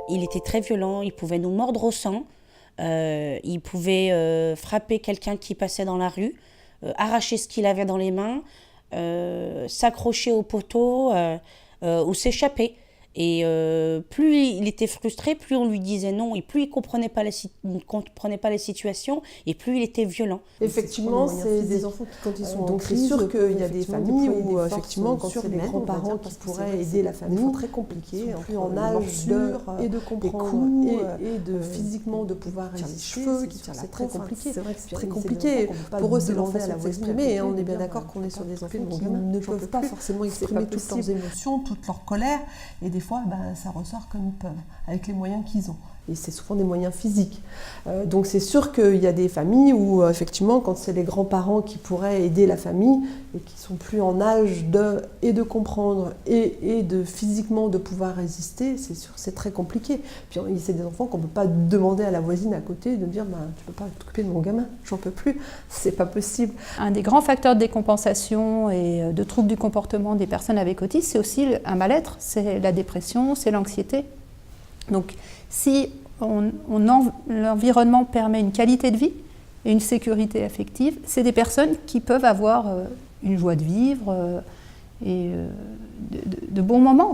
Il était très violent, il pouvait nous mordre au sang, il pouvait frapper quelqu'un qui passait dans la rue, arracher ce qu'il avait dans les mains, s'accrocher au poteau ou s'échapper. Et plus il était frustré, plus on lui disait non, et plus il ne comprenait pas les situations, et plus il était violent. Effectivement, c'est des enfants qui, quand ils sont en crise, c'est sûr qu'il y a des familles où, effectivement, quand c'est les grands-parents qui pourraient aider la famille, c'est très compliqué, plus en âge de comprendre et de physiquement de pouvoir résister. Cheveux qui tirent, c'est très compliqué. C'est très compliqué. Pour eux, c'est leur façon de s'exprimer. On est bien d'accord qu'on est sur des enfants qui ne peuvent pas forcément exprimer toutes leurs émotions, toute leur colère, et des fois, ça ressort comme ils peuvent, avec les moyens qu'ils ont. Et c'est souvent des moyens physiques. Donc c'est sûr qu'il y a des familles où, effectivement, quand c'est les grands-parents qui pourraient aider la famille et qui sont plus en âge de comprendre et de physiquement de pouvoir résister, c'est sûr, c'est très compliqué. Puis c'est des enfants qu'on ne peut pas demander à la voisine à côté de dire tu ne peux pas t'occuper de mon gamin, j'en peux plus, c'est pas possible. Un des grands facteurs de décompensation et de troubles du comportement des personnes avec autisme, c'est aussi un mal-être, c'est la dépression, c'est l'anxiété. Donc, si l'environnement permet une qualité de vie et une sécurité affective, c'est des personnes qui peuvent avoir une joie de vivre et de bons moments.